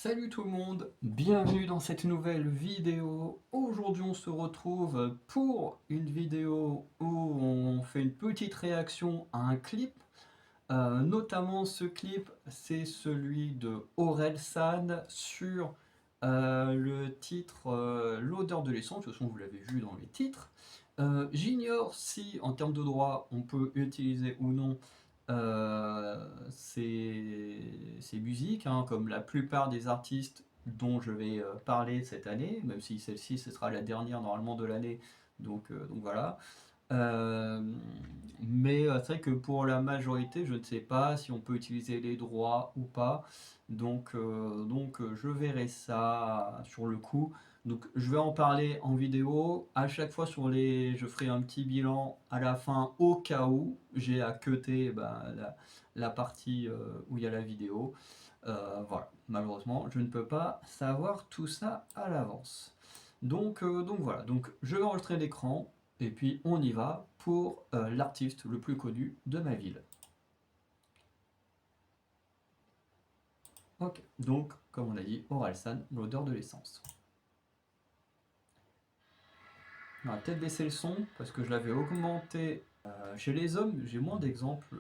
Salut tout le monde, bienvenue dans cette nouvelle vidéo. Aujourd'hui on se retrouve pour une vidéo où on fait une petite réaction à un clip. Notamment ce clip c'est celui de Orelsan sur le titre L'odeur de l'essence. De toute façon vous l'avez vu dans les titres. J'ignore si en termes de droit on peut utiliser ou non ces musiques, hein, comme la plupart des artistes dont je vais parler cette année, même si celle-ci ce sera la dernière normalement de l'année, donc voilà. Euh, mais c'est vrai que pour la majorité, je ne sais pas si on peut utiliser les droits ou pas. Donc je verrai ça sur le coup. Donc je vais en parler en vidéo. À chaque fois je ferai un petit bilan à la fin au cas où j'ai à cutter la partie où il y a la vidéo. Voilà, malheureusement, je ne peux pas savoir tout ça à l'avance. Donc voilà, donc je vais enregistrer l'écran et puis on y va pour l'artiste le plus connu de ma ville. Ok, donc comme on a dit, Orelsan, l'odeur de l'essence. On va peut-être baisser le son parce que je l'avais augmenté. Chez les hommes, j'ai moins d'exemples.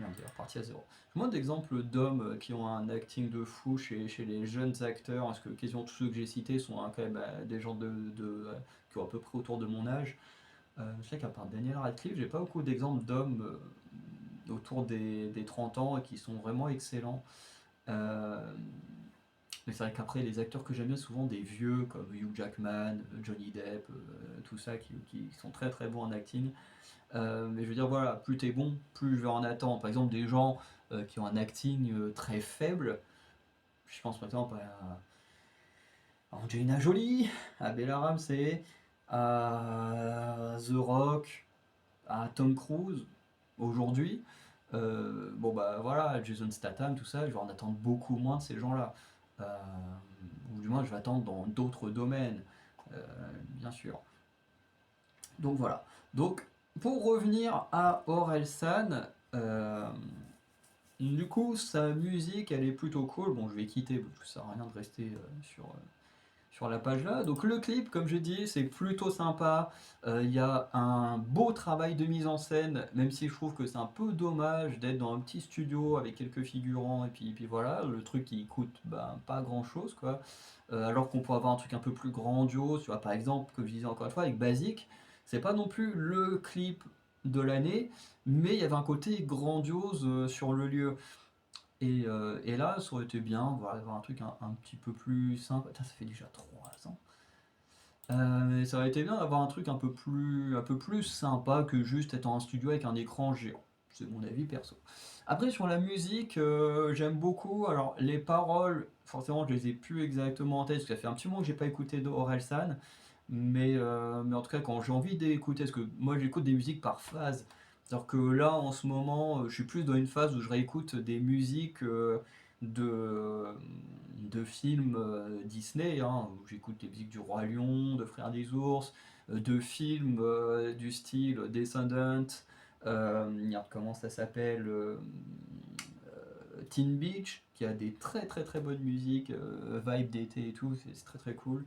Merde, il est reparti à zéro. J'ai moins d'exemples d'hommes qui ont un acting de fou chez les jeunes acteurs, parce que quasiment tous ceux que j'ai cités sont quand même des gens qui ont à peu près autour de mon âge. Je sais qu'à part Daniel Radcliffe, j'ai pas beaucoup d'exemples d'hommes autour des 30 ans et qui sont vraiment excellents. Euh, mais c'est vrai qu'après, les acteurs que j'aime bien, souvent des vieux comme Hugh Jackman, Johnny Depp, tout ça, qui sont très très bons en acting. Mais je veux dire, voilà, plus t'es bon, plus je vais en attendre. Par exemple, des gens qui ont un acting très faible, je pense par exemple à Angelina Jolie, à Bella Ramsey, à The Rock, à Tom Cruise, aujourd'hui. Bon bah voilà, Jason Statham, tout ça, je vais en attendre beaucoup moins de ces gens-là. Euh, ou du moins je vais attendre dans d'autres domaines, euh, bien sûr. Donc voilà. Donc pour revenir à Orelsan, du coup sa musique elle est plutôt cool. Bon je vais quitter parce que ça sert à rien de rester sur la page là. Donc le clip, comme je dis, c'est plutôt sympa. Il y a un beau travail de mise en scène, même si je trouve que c'est un peu dommage d'être dans un petit studio avec quelques figurants et puis voilà, le truc qui coûte pas grand chose quoi. Alors qu'on pourrait avoir un truc un peu plus grandiose, tu vois, par exemple, comme je disais encore une fois, avec Basic, c'est pas non plus le clip de l'année, mais il y avait un côté grandiose sur le lieu. Et là, ça aurait été bien, voilà, d'avoir un truc un petit peu plus simple. Putain, ça fait déjà 3 ans. Mais ça aurait été bien d'avoir un truc un peu plus sympa que juste être en studio avec un écran géant. C'est mon avis perso. Après, sur la musique, j'aime beaucoup. Alors, les paroles, forcément, je les ai plus exactement en tête, parce que ça fait un petit moment que j'ai pas écouté d'Orelsan. Mais en tout cas, quand j'ai envie d'écouter, parce que moi j'écoute des musiques par phase. Alors que là, en ce moment, je suis plus dans une phase où je réécoute des musiques de, de films Disney, hein, où j'écoute des musiques du Roi Lion, de Frères des Ours, de films du style Descendant, comment ça s'appelle Teen Beach, qui a des très très très bonnes musiques, vibe d'été et tout, c'est très très cool.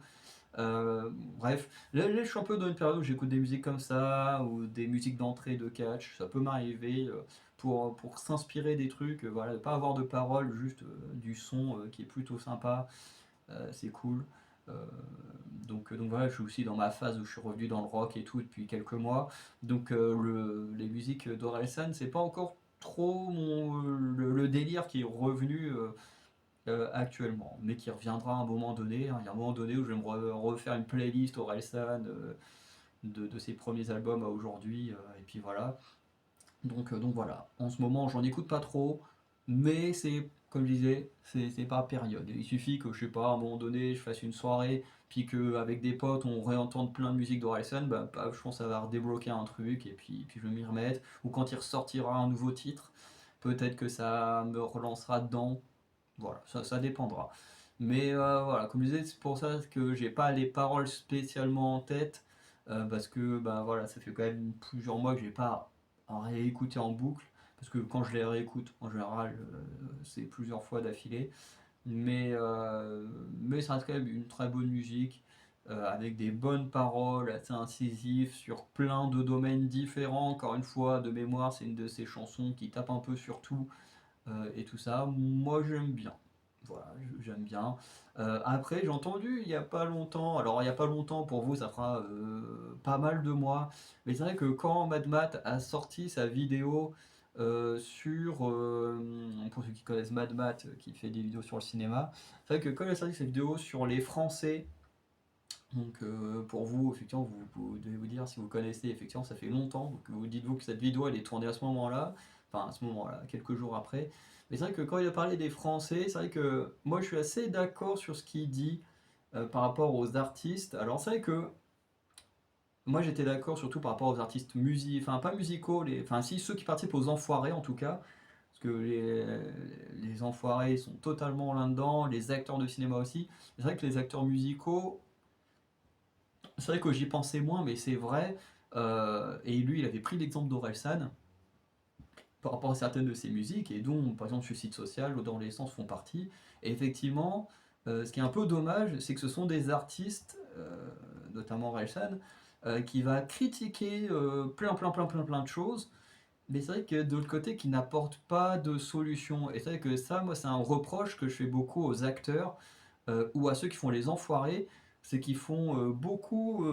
Euh, Bref, là, je suis un peu dans une période où j'écoute des musiques comme ça, ou des musiques d'entrée de catch, ça peut m'arriver pour s'inspirer des trucs, voilà, pas avoir de paroles, juste du son qui est plutôt sympa, c'est cool. Euh, donc voilà, je suis aussi dans ma phase où je suis revenu dans le rock et tout depuis quelques mois, donc les musiques d'Orelsan, c'est pas encore trop le délire qui est revenu actuellement, mais qui reviendra à un moment donné, hein. Il y a un moment donné où je vais me refaire une playlist Orelsan de ses premiers albums à aujourd'hui, et puis voilà. Donc voilà, en ce moment j'en écoute pas trop, mais c'est, comme je disais, c'est par période. Il suffit que, je sais pas, à un moment donné, je fasse une soirée, puis qu'avec des potes on réentende plein de musique d'Orelsan, je pense que ça va redébloquer un truc, et puis je vais m'y remettre. Ou quand il ressortira un nouveau titre, peut-être que ça me relancera dedans. Voilà, ça dépendra. Mais voilà, comme je disais, c'est pour ça que j'ai pas les paroles spécialement en tête, parce que voilà, ça fait quand même plusieurs mois que j'ai pas réécouté en boucle, parce que quand je les réécoute, en général, c'est plusieurs fois d'affilée. Mais ça reste quand même une très bonne musique, avec des bonnes paroles, assez incisives sur plein de domaines différents. Encore une fois, de mémoire, c'est une de ces chansons qui tape un peu sur tout, et tout ça. Moi, j'aime bien. Voilà, j'aime bien. Après, j'ai entendu il n'y a pas longtemps, alors il n'y a pas longtemps pour vous, ça fera pas mal de mois, mais c'est vrai que quand Mad Matt a sorti sa vidéo sur, pour ceux qui connaissent Mad Matt, qui fait des vidéos sur le cinéma, c'est vrai que quand il a sorti sa vidéo sur les Français, donc pour vous, effectivement, vous devez vous dire si vous connaissez, effectivement, ça fait longtemps, donc vous dites-vous que cette vidéo elle est tournée à ce moment-là, enfin à ce moment-là, quelques jours après. Mais c'est vrai que quand il a parlé des Français, c'est vrai que moi je suis assez d'accord sur ce qu'il dit par rapport aux artistes. Alors c'est vrai que moi j'étais d'accord surtout par rapport aux artistes enfin pas musicaux, enfin si ceux qui participent aux Enfoirés en tout cas, parce que les Enfoirés sont totalement là-dedans, les acteurs de cinéma aussi. C'est vrai que les acteurs musicaux, c'est vrai que j'y pensais moins, mais c'est vrai. Et lui, il avait pris l'exemple d'Orelsan par rapport à certaines de ses musiques, et dont, par exemple, Suicide Social ou Dans l'essence font partie. Et effectivement, ce qui est un peu dommage, c'est que ce sont des artistes, notamment Orelsan, qui va critiquer plein de choses, mais c'est vrai que de l'autre côté, qui n'apportent pas de solution. Et c'est vrai que ça, moi, c'est un reproche que je fais beaucoup aux acteurs ou à ceux qui font les enfoirés, c'est qu'ils font beaucoup,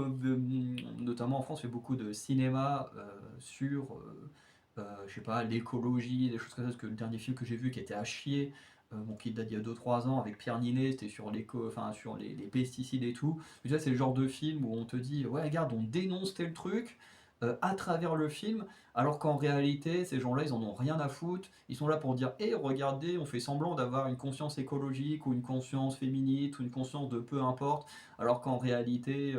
notamment en France, fait beaucoup de cinéma sur, je sais pas, l'écologie, des choses comme ça, parce que le dernier film que j'ai vu qui était à chier, bon, qui date d'il y a 2 3 ans avec Pierre Ninet, c'était sur enfin, sur les pesticides et tout. Mais tu vois, c'est le genre de film où on te dit, ouais, regarde, on dénonce tel truc à travers le film, alors qu'en réalité, ces gens-là, ils en ont rien à foutre. Ils sont là pour dire, hé, regardez, on fait semblant d'avoir une conscience écologique ou une conscience féministe ou une conscience de peu importe, alors qu'en réalité,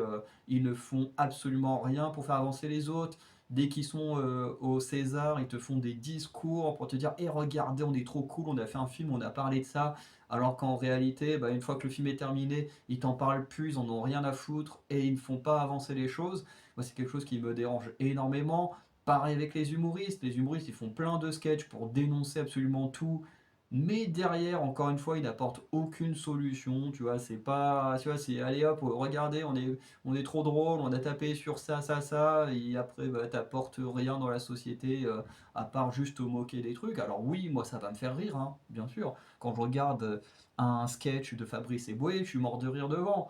ils ne font absolument rien pour faire avancer les autres. Dès qu'ils sont au César, ils te font des discours pour te dire, hé, regardez, on est trop cool, on a fait un film, on a parlé de ça. Alors qu'en réalité, bah, une fois que le film est terminé, ils t'en parlent plus, ils en ont rien à foutre et ils ne font pas avancer les choses. Moi, c'est quelque chose qui me dérange énormément. Pareil avec les humoristes. Les humoristes, ils font plein de sketchs pour dénoncer absolument tout. Mais derrière, encore une fois, ils n'apportent aucune solution. Tu vois, c'est pas. Tu vois, c'est allez hop, regardez, on est trop drôle, on a tapé sur ça, ça, ça. Et après, bah, t'apportes rien dans la société à part juste moquer des trucs. Alors, oui, moi, ça va me faire rire, hein, bien sûr. Quand je regarde un sketch de Fabrice Eboué, je suis mort de rire devant.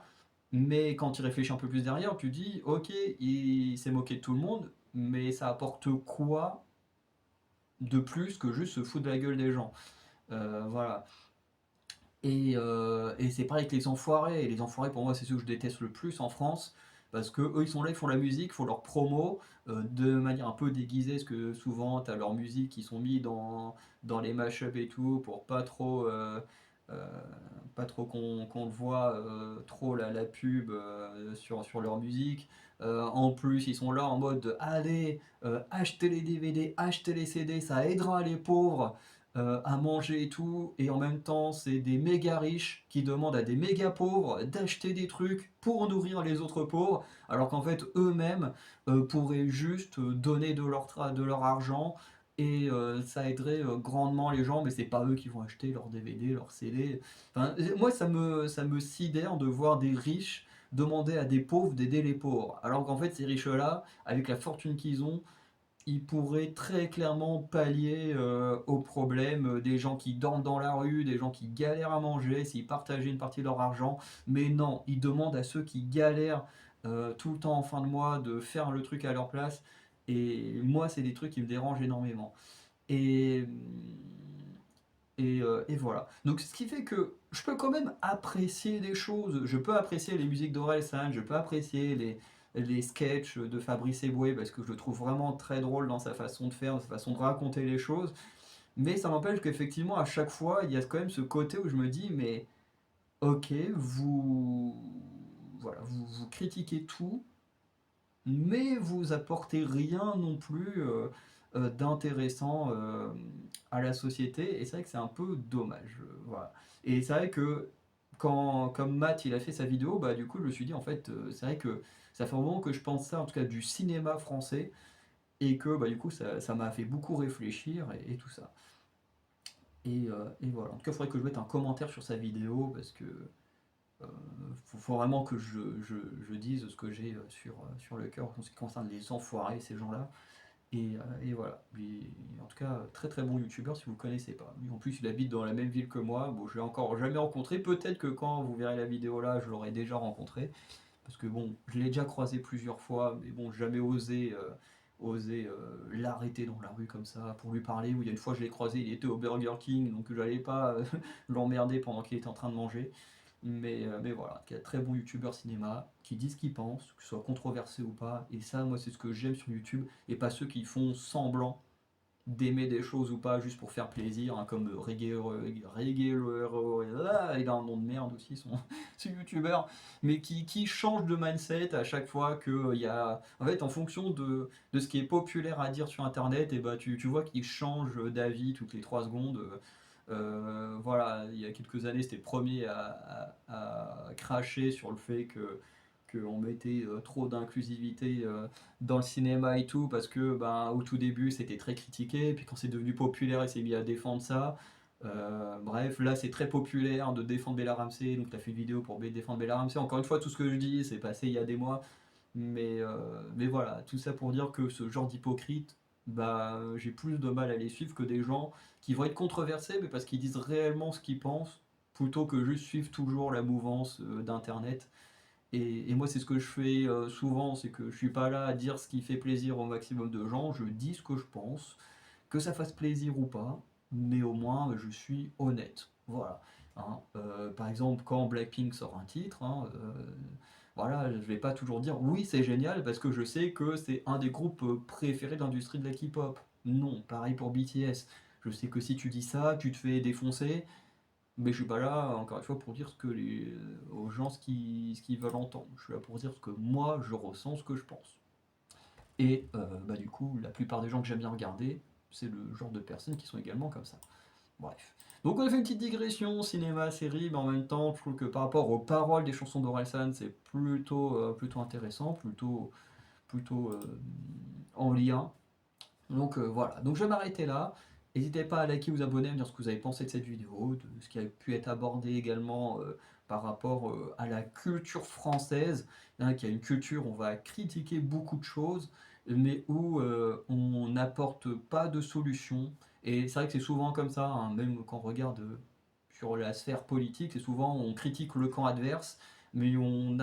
Mais quand tu réfléchis un peu plus derrière, tu dis, ok, il s'est moqué de tout le monde, mais ça apporte quoi de plus que juste se foutre de la gueule des gens. Voilà. Et c'est pareil avec les enfoirés. Et les enfoirés, pour moi, c'est ceux que je déteste le plus en France. Parce que eux, ils sont là, ils font la musique, ils font leur promo de manière un peu déguisée. Parce que souvent, tu as leur musique qui sont mis dans les mashups et tout pour euh, pas trop qu'on le voit trop la pub sur leur musique. En plus, ils sont là en mode allez, achetez les DVD, achetez les CD, ça aidera les pauvres à manger et tout, et en même temps c'est des méga riches qui demandent à des méga pauvres d'acheter des trucs pour nourrir les autres pauvres, alors qu'en fait eux-mêmes pourraient juste donner de leur argent et ça aiderait grandement les gens, mais c'est pas eux qui vont acheter leurs DVD, leurs CD. Enfin, moi ça me sidère de voir des riches demander à des pauvres d'aider les pauvres, alors qu'en fait ces riches-là, avec la fortune qu'ils ont, il pourrait très clairement pallier aux problèmes des gens qui dorment dans la rue, des gens qui galèrent à manger, s'ils partageaient une partie de leur argent. Mais non, ils demandent à ceux qui galèrent tout le temps en fin de mois de faire le truc à leur place. Et moi, c'est des trucs qui me dérangent énormément. Et, et voilà. Donc, ce qui fait que je peux quand même apprécier des choses. Je peux apprécier les musiques d'Orelsan, je peux apprécier les sketchs de Fabrice Eboué parce que je le trouve vraiment très drôle dans sa façon de faire, dans sa façon de raconter les choses. Mais ça m'empêche qu'effectivement, à chaque fois, il y a quand même ce côté où je me dis, mais ok, voilà, vous critiquez tout, mais vous apportez rien non plus d'intéressant à la société, et c'est vrai que c'est un peu dommage. Voilà. Et c'est vrai que quand, comme Matt il a fait sa vidéo, bah du coup je me suis dit en fait, c'est vrai que ça fait un moment que je pense ça, en tout cas du cinéma français, et que bah du coup ça m'a fait beaucoup réfléchir et tout ça. Et voilà. En tout cas, il faudrait que je mette un commentaire sur sa vidéo parce que faut vraiment que je dise ce que j'ai sur le cœur en ce qui concerne les enfoirés, ces gens-là. Et voilà. En tout cas, très très bon youtubeur si vous ne connaissez pas. Lui, en plus, il habite dans la même ville que moi. Bon, je l'ai encore jamais rencontré. Peut-être que quand vous verrez la vidéo là, je l'aurai déjà rencontré. Parce que bon, je l'ai déjà croisé plusieurs fois, mais bon, jamais osé l'arrêter dans la rue comme ça pour lui parler. Ou il y a une fois, je l'ai croisé, il était au Burger King, donc j'allais pas l'emmerder pendant qu'il était en train de manger. Mais voilà, qui est un très bon youtubeur cinéma, qui dit ce qu'il pense, que ce soit controversé ou pas. Et ça, moi, c'est ce que j'aime sur YouTube, et pas ceux qui font semblant d'aimer des choses ou pas juste pour faire plaisir, hein, comme il a un nom de merde aussi, ce youtubeur, mais qui change de mindset à chaque fois que il y a. En fait, en fonction de ce qui est populaire à dire sur internet, et bah tu vois qu'il change d'avis toutes les 3 secondes. Voilà, il y a quelques années, c'était le premier à cracher sur le fait que qu'on mettait trop d'inclusivité dans le cinéma et tout, parce que ben, au tout début c'était très critiqué, puis quand c'est devenu populaire il s'est mis à défendre ça. Bref, là c'est très populaire de défendre Bella Ramsey, donc tu as fait une vidéo pour défendre Bella Ramsey. Encore une fois, tout ce que je dis c'est passé il y a des mois, mais voilà, tout ça pour dire que ce genre d'hypocrite, bah, j'ai plus de mal à les suivre que des gens qui vont être controversés, mais parce qu'ils disent réellement ce qu'ils pensent, plutôt que juste suivre toujours la mouvance d'internet. Et moi, c'est ce que je fais souvent, c'est que je suis pas là à dire ce qui fait plaisir au maximum de gens, je dis ce que je pense, que ça fasse plaisir ou pas, mais au moins je suis honnête. Voilà. Hein. Par exemple, quand Blackpink sort un titre, hein, voilà, je vais pas toujours dire oui, c'est génial parce que je sais que c'est un des groupes préférés de l'industrie de la K-pop. Non, pareil pour BTS. Je sais que si tu dis ça, tu te fais défoncer. Mais je suis pas là, encore une fois, pour dire aux gens ce qu'ils veulent entendre. Je suis là pour dire ce que moi, je ressens, ce que je pense. Et bah, du coup, la plupart des gens que j'aime bien regarder, c'est le genre de personnes qui sont également comme ça. Bref. Donc on a fait une petite digression, cinéma, série, mais en même temps, je trouve que par rapport aux paroles des chansons d'Orelsan, c'est plutôt intéressant, plutôt en lien. Donc voilà, donc je vais m'arrêter là. N'hésitez pas à liker, vous abonner, à me dire ce que vous avez pensé de cette vidéo, de ce qui a pu être abordé également par rapport à la culture française. Hein, qui a une culture, on va critiquer beaucoup de choses, mais où on n'apporte pas de solution. Et c'est vrai que c'est souvent comme ça, hein, même quand on regarde sur la sphère politique, c'est souvent on critique le camp adverse, mais on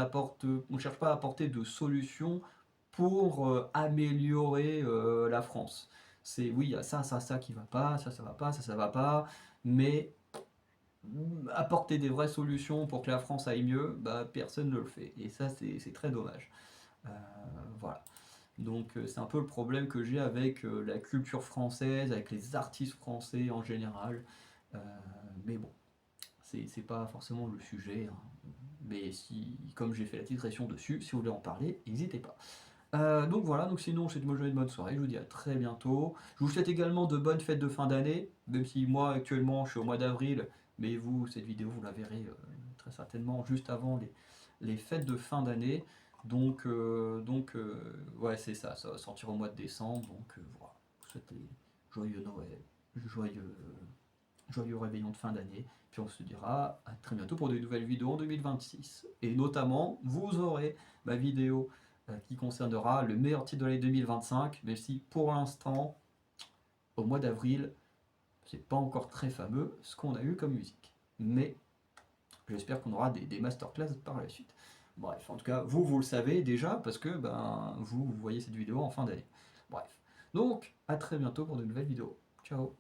cherche pas à apporter de solution pour améliorer la France. C'est oui, il y a ça qui va pas, ça va pas, ça va pas, mais apporter des vraies solutions pour que la France aille mieux, bah, personne ne le fait. Et ça, c'est très dommage. Euh, voilà. Donc c'est un peu le problème que j'ai avec la culture française, avec les artistes français en général. Euh, mais bon, c'est pas forcément le sujet. Hein. Mais si, comme j'ai fait la digression dessus, si vous voulez en parler, n'hésitez pas. Donc voilà, donc sinon, je vous souhaite une bonne soirée, je vous dis à très bientôt. Je vous souhaite également de bonnes fêtes de fin d'année, même si moi actuellement je suis au mois d'avril, mais vous, cette vidéo, vous la verrez très certainement juste avant les fêtes de fin d'année. Donc, ouais, c'est ça, ça va sortir au mois de décembre, donc voilà. Je vous souhaite les joyeux Noël, joyeux, joyeux réveillon de fin d'année, puis on se dira à très bientôt pour de nouvelles vidéos en 2026. Et notamment, vous aurez ma vidéo qui concernera le meilleur titre de l'année 2025, même si pour l'instant, au mois d'avril, c'est pas encore très fameux ce qu'on a eu comme musique. Mais j'espère qu'on aura des masterclass par la suite. Bref, en tout cas, vous le savez déjà parce que vous voyez cette vidéo en fin d'année. Bref. Donc, à très bientôt pour de nouvelles vidéos. Ciao.